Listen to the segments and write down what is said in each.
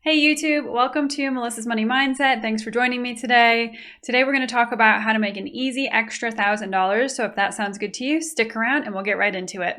Hey YouTube, welcome to Melissa's Money Mindset. Thanks for joining me today. Today we're going to talk about how to make an easy extra $1,000. So if that sounds good to you, stick around and we'll get right into it.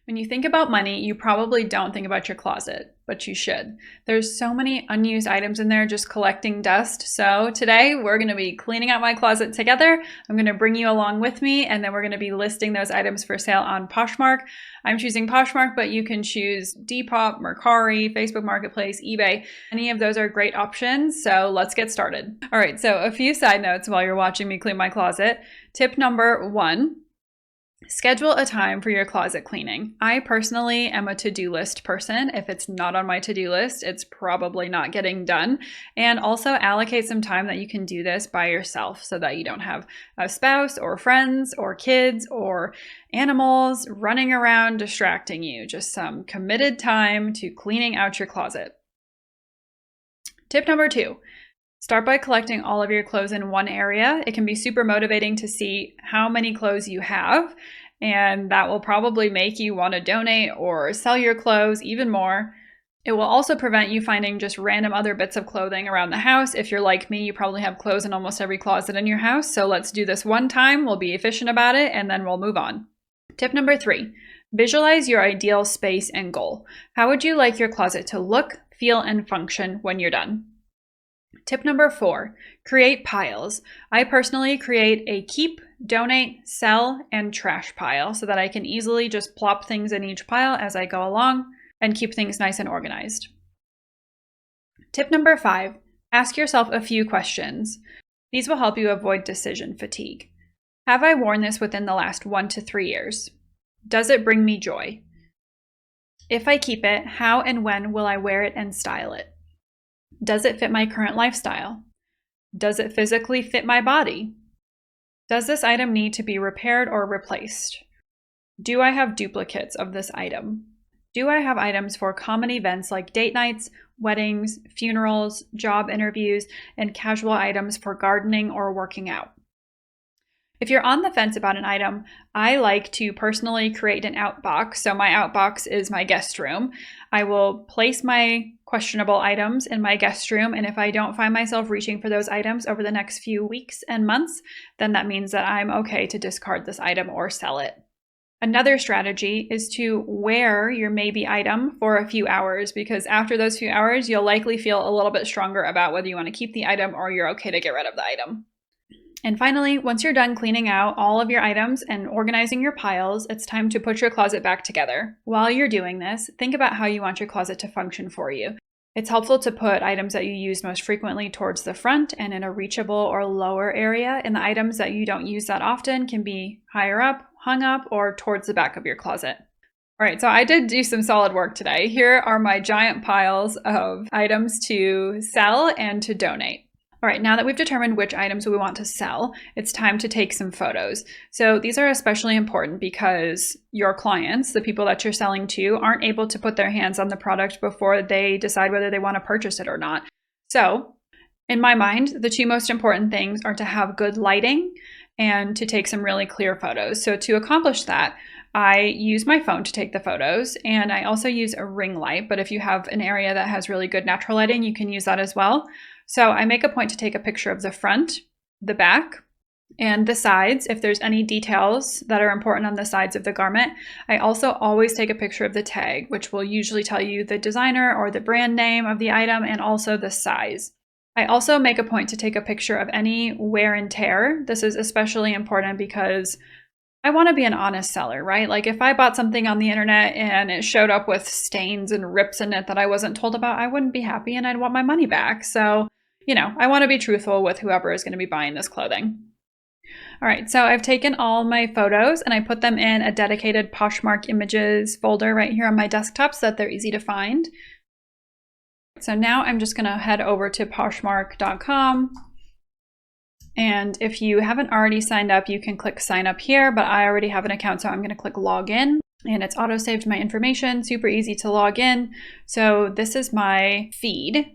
When you think about money, you probably don't think about your closet, but you should. There's so many unused items in there just collecting dust. So today we're going to be cleaning out my closet together. I'm going to bring you along with me, and then we're going to be listing those items for sale on Poshmark. I'm choosing Poshmark, but you can choose Depop, Mercari, Facebook Marketplace, eBay. Any of those are great options. So let's get started. All right, so a few side notes while you're watching me clean my closet. Tip number 1. Schedule a time for your closet cleaning. I personally am a to-do list person. If it's not on my to-do list, it's probably not getting done. And also allocate some time that you can do this by yourself so that you don't have a spouse or friends or kids or animals running around distracting you. Just some committed time to cleaning out your closet. Tip number 2. Start by collecting all of your clothes in one area. It can be super motivating to see how many clothes you have, and that will probably make you want to donate or sell your clothes even more. It will also prevent you finding just random other bits of clothing around the house. If you're like me, you probably have clothes in almost every closet in your house. So let's do this one time. We'll be efficient about it, and then we'll move on. Tip number 3, visualize your ideal space and goal. How would you like your closet to look, feel, and function when you're done? Tip number 4, create piles. I personally create a keep, donate, sell, and trash pile so that I can easily just plop things in each pile as I go along and keep things nice and organized. Tip number 5, ask yourself a few questions. These will help you avoid decision fatigue. Have I worn this within the last 1 to 3 years? Does it bring me joy? If I keep it, how and when will I wear it and style it? Does it fit my current lifestyle? Does it physically fit my body? Does this item need to be repaired or replaced? Do I have duplicates of this item? Do I have items for common events like date nights, weddings, funerals, job interviews, and casual items for gardening or working out? If you're on the fence about an item, I like to personally create an outbox. So my outbox is my guest room. I will place my questionable items in my guest room, and if I don't find myself reaching for those items over the next few weeks and months, then that means that I'm okay to discard this item or sell it. Another strategy is to wear your maybe item for a few hours, because after those few hours, you'll likely feel a little bit stronger about whether you want to keep the item or you're okay to get rid of the item. And finally, once you're done cleaning out all of your items and organizing your piles, it's time to put your closet back together. While you're doing this, think about how you want your closet to function for you. It's helpful to put items that you use most frequently towards the front and in a reachable or lower area, and the items that you don't use that often can be higher up, hung up, or towards the back of your closet. All right, so I did do some solid work today. Here are my giant piles of items to sell and to donate. All right, now that we've determined which items we want to sell, it's time to take some photos. So these are especially important because your clients, the people that you're selling to, aren't able to put their hands on the product before they decide whether they want to purchase it or not. So in my mind, the 2 most important things are to have good lighting and to take some really clear photos. So to accomplish that, I use my phone to take the photos, and I also use a ring light, but if you have an area that has really good natural lighting, you can use that as well. So I make a point to take a picture of the front, the back, and the sides if there's any details that are important on the sides of the garment. I also always take a picture of the tag, which will usually tell you the designer or the brand name of the item and also the size. I also make a point to take a picture of any wear and tear. This is especially important because I want to be an honest seller, right? Like if I bought something on the internet and it showed up with stains and rips in it that I wasn't told about, I wouldn't be happy and I'd want my money back. So, I want to be truthful with whoever is going to be buying this clothing. All right, so I've taken all my photos and I put them in a dedicated Poshmark images folder right here on my desktop so that they're easy to find. So now I'm just going to head over to Poshmark.com. And if you haven't already signed up, you can click sign up here, but I already have an account, so I'm going to click log in, and it's auto-saved my information, super easy to log in. So this is my feed.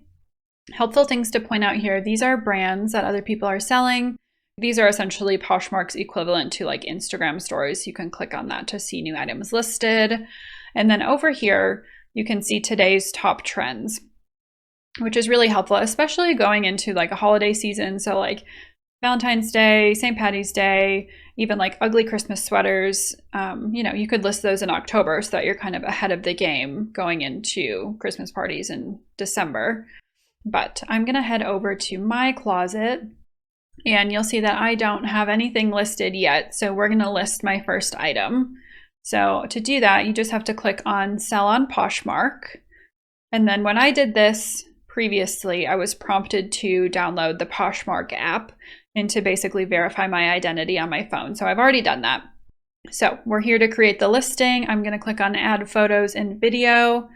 Helpful things to point out here. These are brands that other people are selling. These are essentially Poshmark's equivalent to like Instagram stories. You can click on that to see new items listed. And then over here, you can see today's top trends, which is really helpful, especially going into like a holiday season. So like Valentine's Day, St. Patty's Day, even like ugly Christmas sweaters. You could list those in October so that you're kind of ahead of the game going into Christmas parties in December. But I'm going to head over to my closet and you'll see that I don't have anything listed yet. So we're going to list my first item. So to do that, you just have to click on Sell on Poshmark. And then when I did this previously, I was prompted to download the Poshmark app and to basically verify my identity on my phone. So I've already done that. So we're here to create the listing. I'm going to click on Add Photos and Video.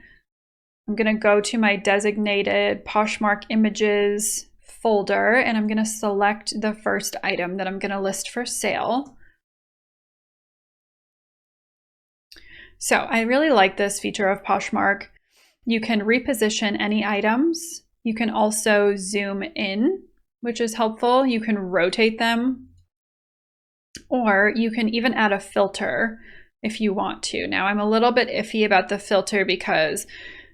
I'm going to go to my designated Poshmark Images folder, and I'm going to select the first item that I'm going to list for sale. So I really like this feature of Poshmark. You can reposition any items. You can also zoom in, which is helpful. You can rotate them, or you can even add a filter if you want to. Now, I'm a little bit iffy about the filter because,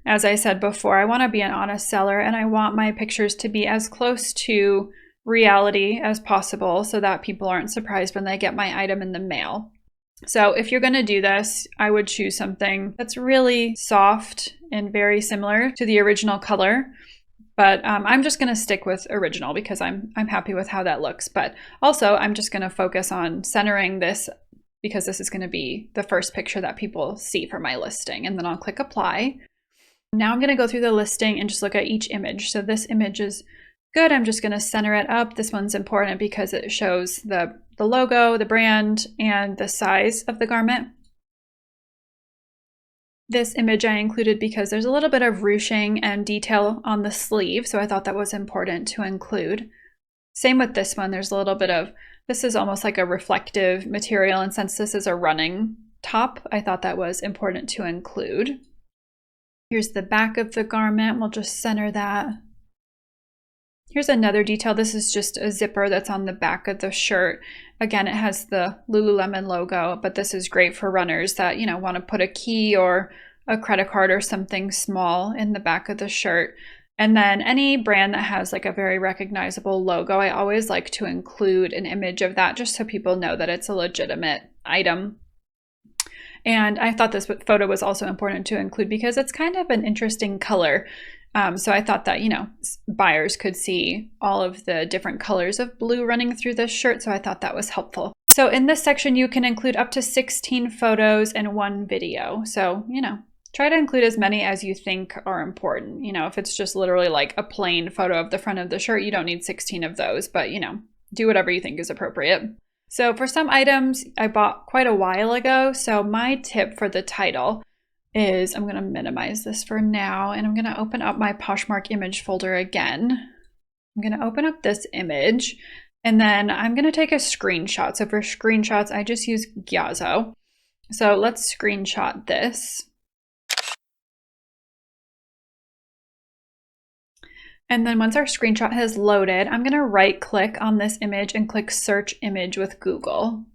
as I said before, I want to be an honest seller and I want my pictures to be as close to reality as possible so that people aren't surprised when they get my item in the mail. So if you're going to do this, I would choose something that's really soft and very similar to the original color. But I'm just going to stick with original because I'm happy with how that looks. But also, I'm just going to focus on centering this because this is going to be the first picture that people see for my listing. And then I'll click Apply. Now I'm going to go through the listing and just look at each image. So this image is good. I'm just going to center it up. This one's important because it shows the logo, the brand, and the size of the garment. This image I included because there's a little bit of ruching and detail on the sleeve, so I thought that was important to include. Same with this one, there's a little bit of, this is almost like a reflective material, and since this is a running top, I thought that was important to include. Here's the back of the garment, we'll just center that. Here's another detail. This is just a zipper that's on the back of the shirt. Again, it has the Lululemon logo, but this is great for runners that, want to put a key or a credit card or something small in the back of the shirt. And then any brand that has like a very recognizable logo, I always like to include an image of that just so people know that it's a legitimate item. And I thought this photo was also important to include because it's kind of an interesting color. So I thought that, buyers could see all of the different colors of blue running through this shirt. So I thought that was helpful. So in this section, you can include up to 16 photos and 1 video. So, try to include as many as you think are important. If it's just literally like a plain photo of the front of the shirt, you don't need 16 of those, but, do whatever you think is appropriate. So for some items I bought quite a while ago. So my tip for the title is, I'm going to minimize this for now, and I'm going to open up my Poshmark image folder again. I'm going to open up this image, and then I'm going to take a screenshot. So for screenshots, I just use Gyazo. So let's screenshot this. And then once our screenshot has loaded, I'm going to right click on this image and click Search Image with Google.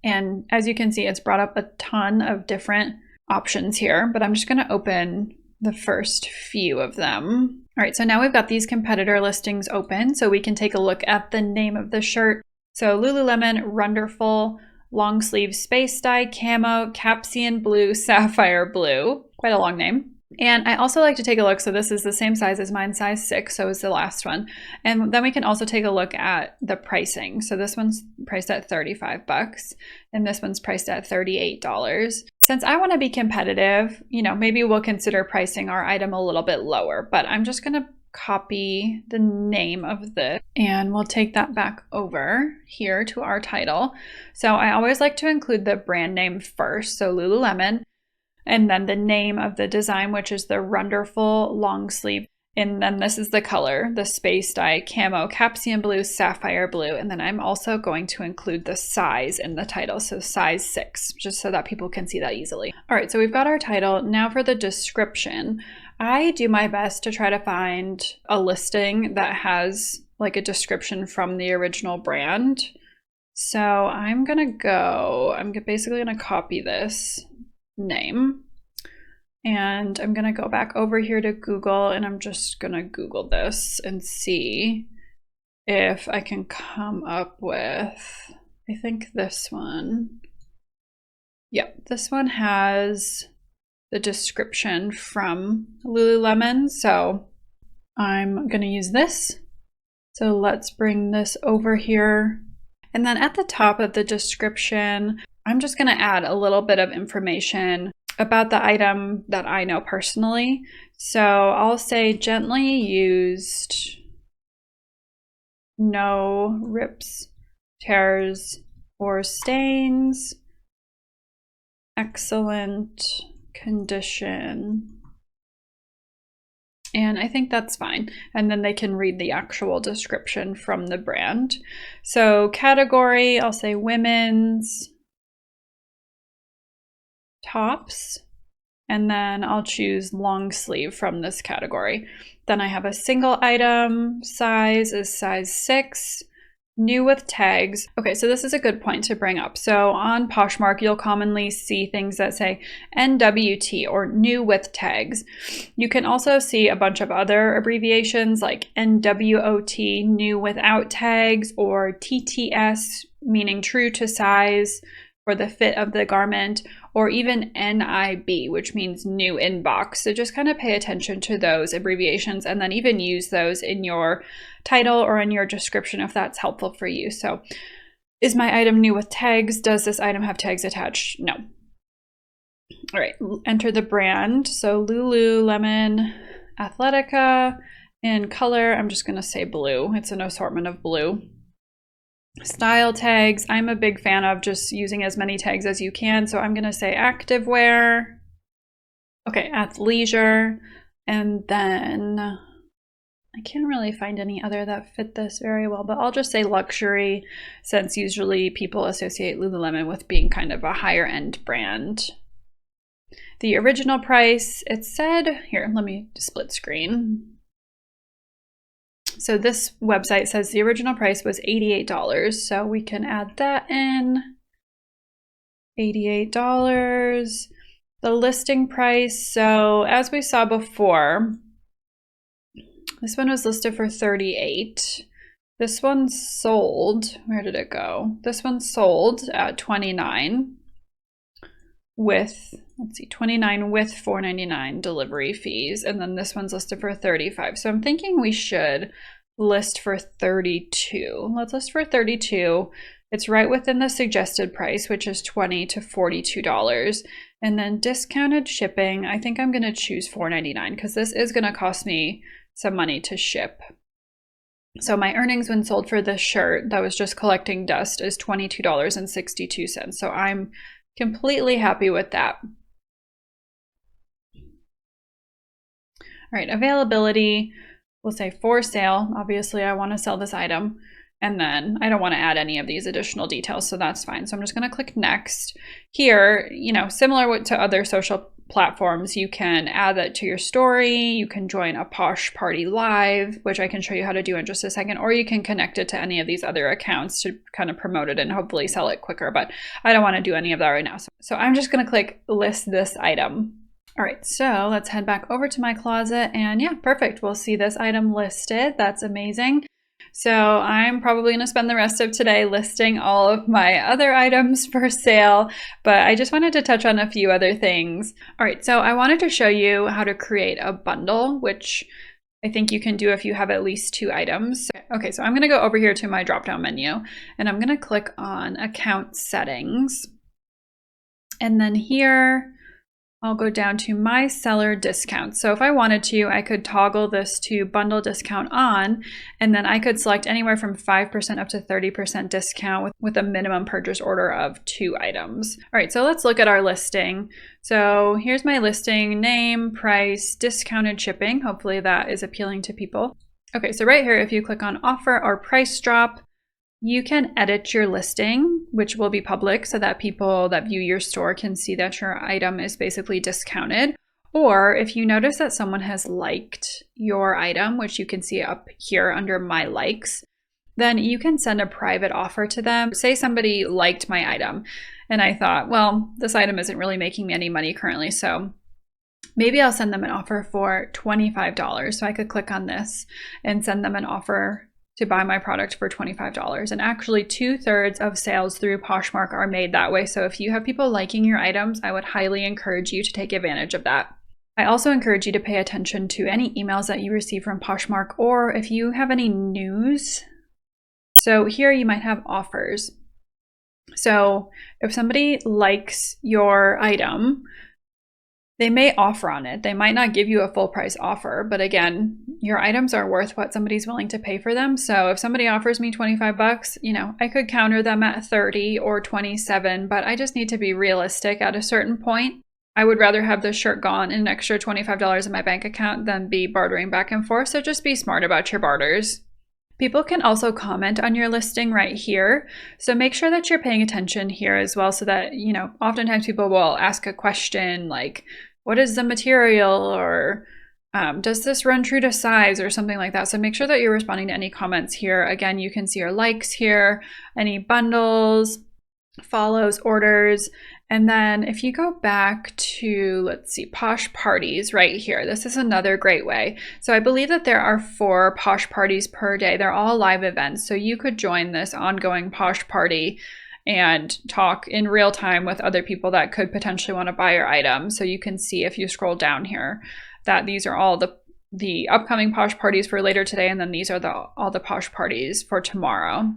And as you can see, it's brought up a ton of different options here, but I'm just going to open the first few of them. All right, so now we've got these competitor listings open, so we can take a look at the name of the shirt. So Lululemon Wonderful Long Sleeve Space Dye Camo Capsian Blue Sapphire Blue. Quite a long name. And I also like to take a look, so this is the same size as mine, size 6, so is the last one. And then we can also take a look at the pricing. So this one's priced at $35 and this one's priced at $38. Since I want to be competitive, maybe we'll consider pricing our item a little bit lower, but I'm just going to copy the name of this and we'll take that back over here to our title. So I always like to include the brand name first, so Lululemon. And then the name of the design, which is the Wonderful Long Sleeve. And then this is the color, the Space Dye Camo Capsian Blue Sapphire Blue. And then I'm also going to include the size in the title, so size 6, just so that people can see that easily. All right, so we've got our title. Now for the description. I do my best to try to find a listing that has like a description from the original brand. So I'm basically gonna copy this name, and I'm gonna go back over here to Google, and I'm just gonna Google this and see if I can come up with, I think this one. Yep, this one has the description from Lululemon, so I'm gonna use this. So let's bring this over here. And then at the top of the description, I'm just gonna add a little bit of information about the item that I know personally. So I'll say gently used, no rips, tears, or stains, excellent condition. And I think that's fine. And then they can read the actual description from the brand. So category, I'll say women's tops, and then I'll choose long sleeve from this category. Then I have a single item, size is size 6, new with tags. Okay, so this is a good point to bring up. So on Poshmark, you'll commonly see things that say NWT or new with tags. You can also see a bunch of other abbreviations like NWOT, new without tags, or TTS, meaning true to size for the fit of the garment, or even NIB, which means new in box. So just kind of pay attention to those abbreviations and then even use those in your title or in your description if that's helpful for you. So is my item new with tags? Does this item have tags attached? No. All right, enter the brand. So Lululemon Athletica, in color, I'm just gonna say blue. It's an assortment of blue. Style tags, I'm a big fan of just using as many tags as you can. So I'm gonna say activewear, okay, athleisure, and then I can't really find any other that fit this very well, but I'll just say luxury, since usually people associate Lululemon with being kind of a higher end brand. The original price, it said, here, let me split screen. So this website says the original price was $88, so we can add that in. $88. The listing price, so as we saw before, this one was listed for $38. This one sold, where did it go? This one sold at $29 with, let's see, $29 with $4.99 delivery fees. And then this one's listed for $35. So I'm thinking we should list for $32. Let's list for $32. It's right within the suggested price, which is $20 to $42. And then discounted shipping, I think I'm gonna choose $4.99 because this is gonna cost me some money to ship. So my earnings when sold for this shirt that was just collecting dust is $22.62. So I'm completely happy with that. All right, availability, we'll say for sale. Obviously, I want to sell this item, and then I don't want to add any of these additional details, so that's fine. So I'm just going to click next. Here, you know, similar to other social platforms, you can add that to your story. You can join a Posh Party Live, which I can show you how to do in just a second, or you can connect it to any of these other accounts to kind of promote it and hopefully sell it quicker, but I don't want to do any of that right now. So I'm just going to click list this item. All right, so let's head back over to my closet, and yeah, perfect. We'll see this item listed. That's amazing. So I'm probably going to spend the rest of today listing all of my other items for sale, but I just wanted to touch on a few other things. All right, so I wanted to show you how to create a bundle, which I think you can do if you have at least 2 items. Okay, so I'm going to go over here to my drop-down menu, and I'm going to click on Account Settings. And then here, I'll go down to my seller discount. So if I wanted to, I could toggle this to bundle discount on, and then I could select anywhere from 5% up to 30% discount with a minimum purchase order of 2 items. All right, so let's look at our listing. So here's my listing, name, price, discounted shipping. Hopefully that is appealing to people. Okay, so right here, if you click on offer or price drop, you can edit your listing, which will be public so that people that view your store can see that your item is basically discounted. Or if you notice that someone has liked your item, which you can see up here under my likes, then you can send a private offer to them. Say somebody liked my item and I thought, well, this item isn't really making me any money currently, so maybe I'll send them an offer for $25. So I could click on this and send them an offer to buy my product for $25. And actually 2/3 of sales through Poshmark are made that way. So if you have people liking your items, I would highly encourage you to take advantage of that. I also encourage you to pay attention to any emails that you receive from Poshmark, or if you have any news. So here you might have offers. So if somebody likes your item, they may offer on it. They might not give you a full price offer, but again, your items are worth what somebody's willing to pay for them. So if somebody offers me $25, I could counter them at 30 or 27, but I just need to be realistic at a certain point. I would rather have this shirt gone and an extra $25 in my bank account than be bartering back and forth. So just be smart about your barters. People can also comment on your listing right here. So make sure that you're paying attention here as well, so that, oftentimes people will ask a question like, what is the material? Or does this run true to size, or something like that. So make sure that you're responding to any comments here. Again, you can see your likes here, any bundles, follows, orders. And then if you go back to, let's see, Posh Parties right here, this is another great way. So I believe that there are 4 Posh Parties per day. They're all live events. So you could join this ongoing Posh Party and talk in real time with other people that could potentially want to buy your item. So you can see if you scroll down here that these are all the upcoming Posh Parties for later today. And then these are all the Posh Parties for tomorrow.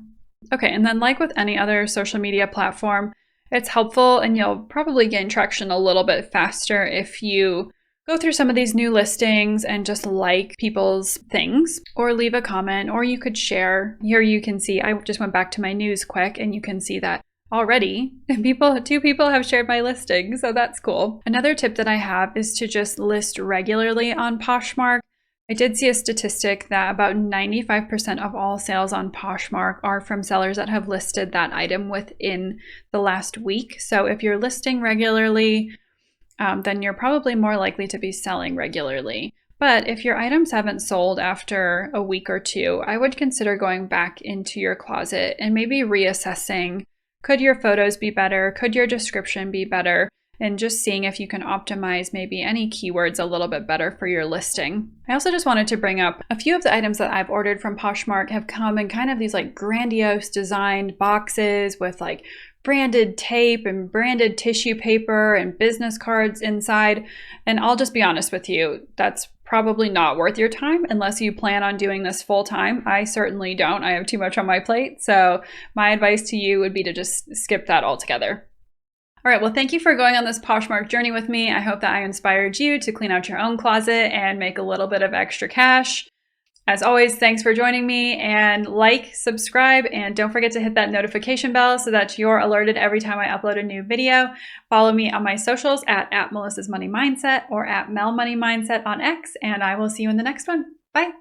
Okay, and then like with any other social media platform, it's helpful and you'll probably gain traction a little bit faster if you go through some of these new listings and just like people's things, or leave a comment, or you could share. Here you can see, I just went back to my news quick and you can see that already 2 people have shared my listing, so that's cool. Another tip that I have is to just list regularly on Poshmark. I did see a statistic that about 95% of all sales on Poshmark are from sellers that have listed that item within the last week. So if you're listing regularly, then you're probably more likely to be selling regularly. But if your items haven't sold after a week or 2, I would consider going back into your closet and maybe reassessing, could your photos be better? Could your description be better? And just seeing if you can optimize maybe any keywords a little bit better for your listing. I also just wanted to bring up a few of the items that I've ordered from Poshmark have come in kind of these like grandiose designed boxes with like branded tape and branded tissue paper and business cards inside. And I'll just be honest with you, that's probably not worth your time unless you plan on doing this full time. I certainly don't. I have too much on my plate. So my advice to you would be to just skip that altogether. All right, well, thank you for going on this Poshmark journey with me. I hope that I inspired you to clean out your own closet and make a little bit of extra cash. As always, thanks for joining me, and like, subscribe, and don't forget to hit that notification bell so that you're alerted every time I upload a new video. Follow me on my socials at Melissas Money Mindset or at Mel Money Mindset on X, and I will see you in the next one. Bye.